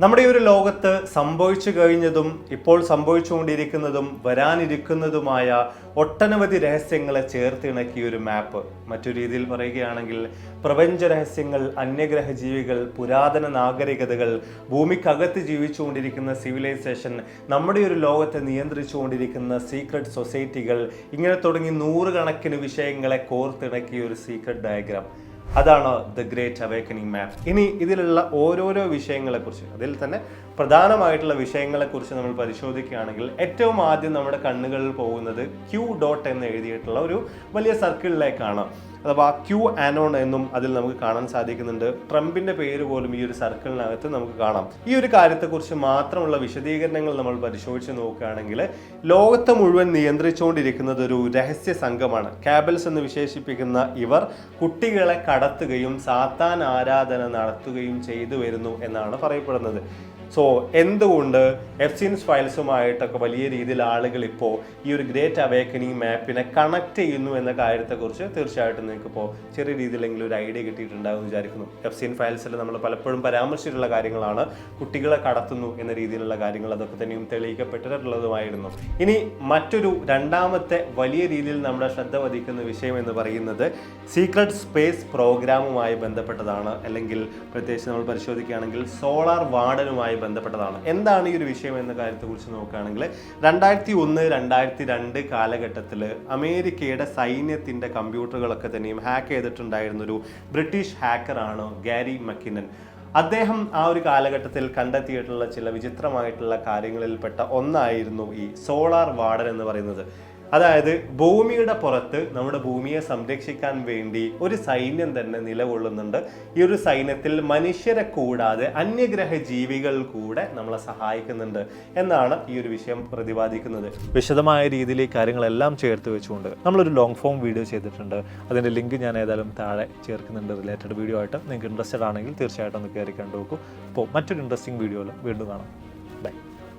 നമ്മുടെ ഈ ഒരു ലോകത്ത് സംഭവിച്ചു കഴിഞ്ഞതും ഇപ്പോൾ സംഭവിച്ചുകൊണ്ടിരിക്കുന്നതും വരാനിരിക്കുന്നതുമായ ഒട്ടനവധി രഹസ്യങ്ങളെ ചേർത്തിണക്കിയ ഒരു മാപ്പ്. മറ്റൊരു രീതിയിൽ പറയുകയാണെങ്കിൽ പ്രപഞ്ച രഹസ്യങ്ങൾ, അന്യഗ്രഹ ജീവികൾ, പുരാതന നാഗരികതകൾ, ഭൂമിക്കകത്ത് ജീവിച്ചുകൊണ്ടിരിക്കുന്ന സിവിലൈസേഷൻ, നമ്മുടെ ഒരു ലോകത്തെ നിയന്ത്രിച്ചുകൊണ്ടിരിക്കുന്ന സീക്രട്ട് സൊസൈറ്റികൾ, ഇങ്ങനെ തുടങ്ങി നൂറുകണക്കിന് വിഷയങ്ങളെ കോർത്തിണക്കിയ ഒരു സീക്രട്ട് ഡയഗ്രാം. അതാണ് ദ ഗ്രേറ്റ് അവേക്കനിങ് മാപ്പ്. ഇനി ഇതിലുള്ള ഓരോരോ വിഷയങ്ങളെക്കുറിച്ച്, അതിൽ തന്നെ പ്രധാനമായിട്ടുള്ള വിഷയങ്ങളെക്കുറിച്ച് നമ്മൾ പരിശോധിക്കുകയാണെങ്കിൽ ഏറ്റവും ആദ്യം നമ്മുടെ കണ്ണുകളിൽ പോകുന്നത് ക്യൂ ഡോട്ട് എന്ന് എഴുതിയിട്ടുള്ള ഒരു വലിയ സർക്കിളിലേക്കാണ്. അഥവാ ക്യൂ ആനോൺ എന്നും അതിൽ നമുക്ക് കാണാൻ സാധിക്കുന്നുണ്ട്. ട്രംപിന്റെ പേര് പോലും ഈ ഒരു സർക്കിളിനകത്ത് നമുക്ക് കാണാം. ഈ ഒരു കാര്യത്തെക്കുറിച്ച് മാത്രമുള്ള വിശദീകരണങ്ങൾ നമ്മൾ പരിശോധിച്ച് നോക്കുകയാണെങ്കിൽ ലോകത്തെ മുഴുവൻ നിയന്ത്രിച്ചുകൊണ്ടിരിക്കുന്നത് ഒരു രഹസ്യ സംഘമാണ്. കാബൽസ് എന്ന് വിശേഷിപ്പിക്കുന്ന ഇവർ കുട്ടികളെ കടത്തുകയും സാത്താൻ ആരാധന നടത്തുകയും ചെയ്തു വരുന്നു എന്നാണ് പറയപ്പെടുന്നത്. സോ എന്തുകൊണ്ട് എഫ്സിൻസ് ഫയൽസുമായിട്ടൊക്കെ വലിയ രീതിയിൽ ആളുകൾ ഇപ്പോൾ ഈ ഒരു ഗ്രേറ്റ് അവേക്കനിങ് മാപ്പിനെ കണക്ട് ചെയ്യുന്നു എന്ന കാര്യത്തെക്കുറിച്ച് തീർച്ചയായിട്ടും നിങ്ങൾക്ക് ഇപ്പോൾ ചെറിയ രീതിയിലെങ്കിലും ഒരു ഐഡിയ കിട്ടിയിട്ടുണ്ടാകും എന്ന് വിചാരിക്കുന്നു. എഫ്സിൻ ഫയൽസിൽ നമ്മൾ പലപ്പോഴും പരാമർശിച്ചിട്ടുള്ള കാര്യങ്ങളാണ്. കുട്ടികളെ കടത്തുന്നു എന്ന രീതിയിലുള്ള കാര്യങ്ങൾ അതൊക്കെ തന്നെയും തെളിയിക്കപ്പെട്ടിട്ടുള്ളതുമായിരുന്നു. ഇനി മറ്റൊരു രണ്ടാമത്തെ വലിയ രീതിയിൽ നമ്മുടെ ശ്രദ്ധ പതിക്കുന്ന വിഷയം എന്ന് പറയുന്നത് സീക്രട്ട് സ്പേസ് പ്രോഗ്രാമുമായി ബന്ധപ്പെട്ടതാണ്. അല്ലെങ്കിൽ പ്രത്യേകിച്ച് നമ്മൾ പരിശോധിക്കുകയാണെങ്കിൽ സോളാർ വാർഡനുമായി ബന്ധപ്പെട്ടതാണ്. എന്താണ് ഈ ഒരു വിഷയം എന്ന കാര്യത്തെക്കുറിച്ച് നോക്കുകയാണെങ്കിൽ 2001-2002 കാലഘട്ടത്തിൽ അമേരിക്കയുടെ സൈന്യത്തിന്റെ കമ്പ്യൂട്ടറുകളൊക്കെ തന്നെയും ഹാക്ക് ചെയ്തിട്ടുണ്ടായിരുന്ന ഒരു ബ്രിട്ടീഷ് ഹാക്കറാണ് ഗാരി മക്കിനൻ. അദ്ദേഹം ആ ഒരു കാലഘട്ടത്തിൽ കണ്ടെത്തിയിട്ടുള്ള ചില വിചിത്രമായിട്ടുള്ള കാര്യങ്ങളിൽപ്പെട്ട ഒന്നായിരുന്നു ഈ സോളാർ വാർഡൻ എന്ന് പറയുന്നത്. അതായത് ഭൂമിയുടെ പുറത്ത് നമ്മുടെ ഭൂമിയെ സംരക്ഷിക്കാൻ വേണ്ടി ഒരു സൈന്യം തന്നെ നിലകൊള്ളുന്നുണ്ട്. ഈ ഒരു സൈന്യത്തിൽ മനുഷ്യരെ കൂടാതെ അന്യഗ്രഹ ജീവികൾ കൂടെ നമ്മളെ സഹായിക്കുന്നുണ്ട് എന്നാണ് ഈ ഒരു വിഷയം പ്രതിപാദിക്കുന്നത്. വിശദമായ രീതിയിൽ ഈ കാര്യങ്ങളെല്ലാം ചേർത്ത് വെച്ചുകൊണ്ട് നമ്മളൊരു ലോങ് ഫോം വീഡിയോ ചെയ്തിട്ടുണ്ട്. അതിൻ്റെ ലിങ്ക് ഞാൻ ഏതായാലും താഴെ ചേർക്കുന്നുണ്ട്. റിലേറ്റഡ് വീഡിയോ ആയിട്ട് നിങ്ങൾക്ക് ഇൻട്രസ്റ്റഡ് ആണെങ്കിൽ തീർച്ചയായിട്ടും ഒന്ന് കയറി കണ്ടു നോക്കൂ. അപ്പോൾ മറ്റൊരു ഇൻട്രസ്റ്റിംഗ് വീഡിയോയിൽ വീണ്ടും കാണാം.